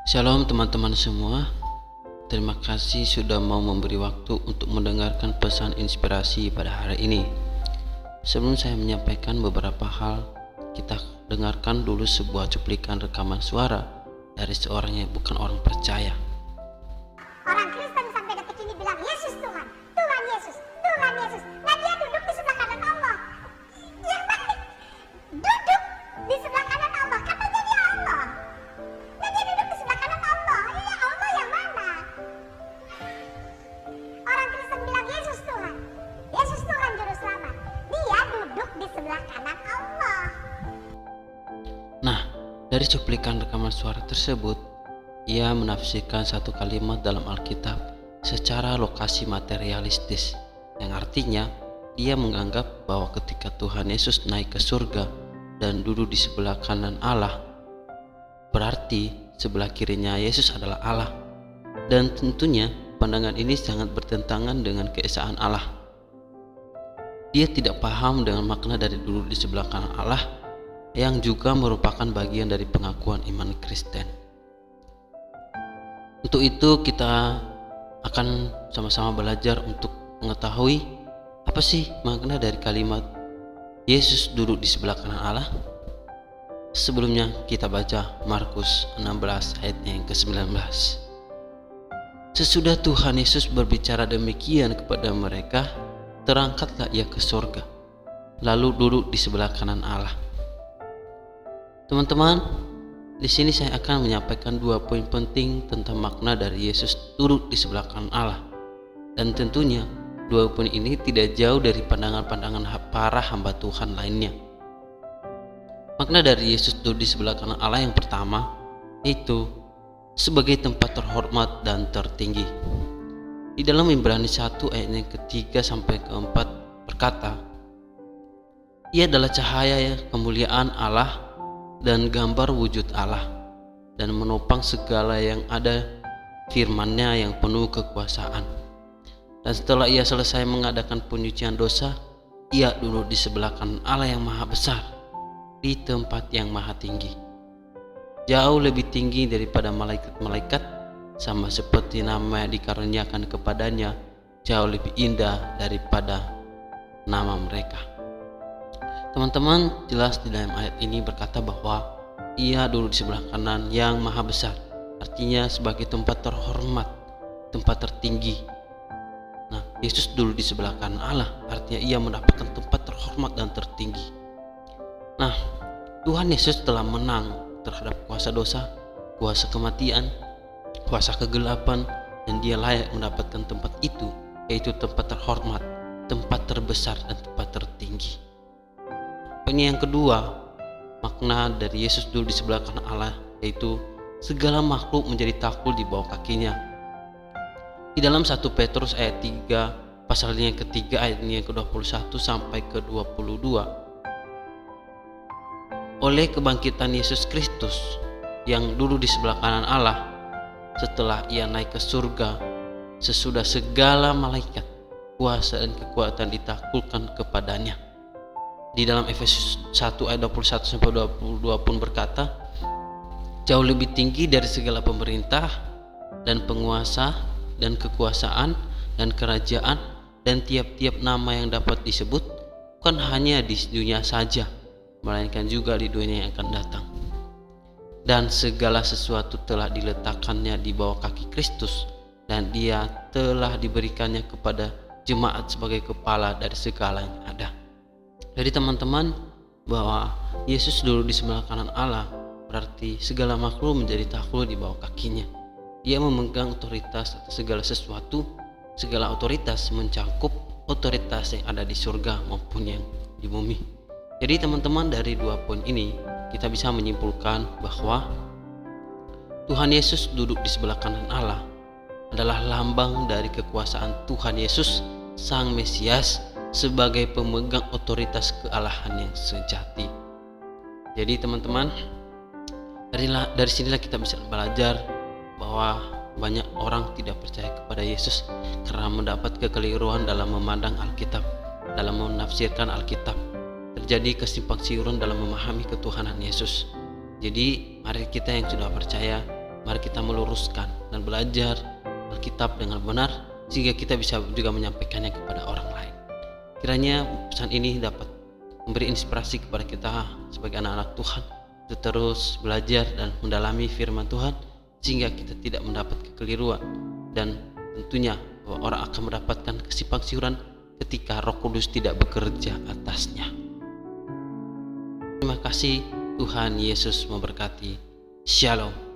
Shalom teman-teman semua. Terima kasih sudah mau memberi waktu untuk mendengarkan pesan inspirasi pada hari ini. Sebelum saya menyampaikan beberapa hal, kita dengarkan dulu sebuah cuplikan rekaman suara dari seorang yang bukan orang percaya. Orang Kristen sampai detik ini bilang Yesus Tuhan, Tuhan Yesus, Tuhan Yesus. Nah dia duduk di sebelah kanan Allah. Yang balik duduk di sebelah kanan Allah, katanya dia Allah. Nah dia duduk di sebelah kanan Allah. Iya, Allah yang mana? Orang Kristen bilang Yesus Tuhan, Yesus Tuhan Juru Selamat. Dia duduk di sebelah kanan Allah. Nah, dari cuplikan rekaman suara tersebut, ia menafsirkan satu kalimat dalam Alkitab secara lokasi materialistis, yang artinya ia menganggap bahwa ketika Tuhan Yesus naik ke surga dan duduk di sebelah kanan Allah, berarti sebelah kirinya Yesus adalah Allah. Dan tentunya pandangan ini sangat bertentangan dengan keesaan Allah. Dia tidak paham dengan makna dari duduk di sebelah kanan Allah, yang juga merupakan bagian dari pengakuan iman Kristen. Untuk itu kita akan sama-sama belajar untuk mengetahui apa sih makna dari kalimat Yesus duduk di sebelah kanan Allah. Sebelumnya kita baca Markus 16 ayat yang ke-19. Sesudah Tuhan Yesus berbicara demikian kepada mereka, terangkatlah ia ke surga, lalu duduk di sebelah kanan Allah. Teman-teman, di sini saya akan menyampaikan 2 poin penting tentang makna dari Yesus duduk di sebelah kanan Allah. Dan tentunya 2 poin ini tidak jauh dari pandangan-pandangan para hamba Tuhan lainnya. Makna dari Yesus duduk di sebelah kanan Allah yang pertama, yaitu sebagai tempat terhormat dan tertinggi. Di dalam Ibrani 1 ayat yang ke-3 sampai ke-4 berkata, Ia adalah cahaya kemuliaan Allah dan gambar wujud Allah, dan menopang segala yang ada, firman-Nya yang penuh kekuasaan. Dan setelah ia selesai mengadakan penyucian dosa, ia duduk di sebelah kanan Allah yang maha besar, di tempat yang maha tinggi, jauh lebih tinggi daripada malaikat-malaikat, sama seperti nama yang dikaruniakan kepadanya jauh lebih indah daripada nama mereka. Teman-teman, jelas di dalam ayat ini berkata bahwa ia duduk di sebelah kanan yang maha besar, artinya sebagai tempat terhormat, tempat tertinggi. Nah, Yesus duduk di sebelah kanan Allah, artinya ia mendapatkan tempat terhormat dan tertinggi. Nah, Tuhan Yesus telah menang terhadap kuasa dosa, kuasa kematian, kuasa kegelapan, dan dia layak mendapatkan tempat itu, yaitu tempat terhormat, tempat terbesar, dan tempat tertinggi. Poin yang kedua, makna dari Yesus duduk di sebelah kanan Allah, yaitu segala makhluk menjadi takut di bawah kakinya. Di dalam 1 Petrus ayat 3 pasalnya yang ketiga ayatnya yang ke-21 sampai ke-22. Oleh kebangkitan Yesus Kristus yang duduk di sebelah kanan Allah setelah ia naik ke surga, sesudah segala malaikat, kuasa dan kekuatan ditaklukkan kepadanya. Di dalam Efesus 1 ayat 21 sampai 22 pun berkata, jauh lebih tinggi dari segala pemerintah dan penguasa dan kekuasaan dan kerajaan dan tiap-tiap nama yang dapat disebut, bukan hanya di dunia saja, melainkan juga di dunia yang akan datang. Dan segala sesuatu telah diletakkannya di bawah kaki Kristus, dan dia telah diberikannya kepada jemaat sebagai kepala dari segala yang ada. Jadi teman-teman, bahwa Yesus duduk di sebelah kanan Allah berarti segala makhluk menjadi takluk di bawah kakinya. Dia memegang otoritas atas segala sesuatu. Segala otoritas mencakup otoritas yang ada di surga maupun yang di bumi. Jadi teman-teman, dari 2 poin ini kita bisa menyimpulkan bahwa Tuhan Yesus duduk di sebelah kanan Allah adalah lambang dari kekuasaan Tuhan Yesus Sang Mesias sebagai pemegang otoritas kealahan yang sejati. Jadi teman-teman, dari sinilah kita bisa belajar bahwa banyak orang tidak percaya kepada Yesus karena mendapat kekeliruan dalam memandang Alkitab, dalam menafsirkan Alkitab. Terjadi kesimpang siuran dalam memahami ketuhanan Yesus. Jadi mari kita yang sudah percaya mari kita meluruskan dan belajar Alkitab dengan benar, sehingga kita bisa juga menyampaikannya kepada orang lain. Kiranya pesan ini dapat memberi inspirasi kepada kita sebagai anak-anak Tuhan untuk terus belajar dan mendalami firman Tuhan, sehingga kita tidak mendapat kekeliruan, dan tentunya bahwa orang akan mendapatkan kesimpang siuran ketika Roh Kudus tidak bekerja atasnya. Terima kasih, Tuhan Yesus memberkati. Shalom.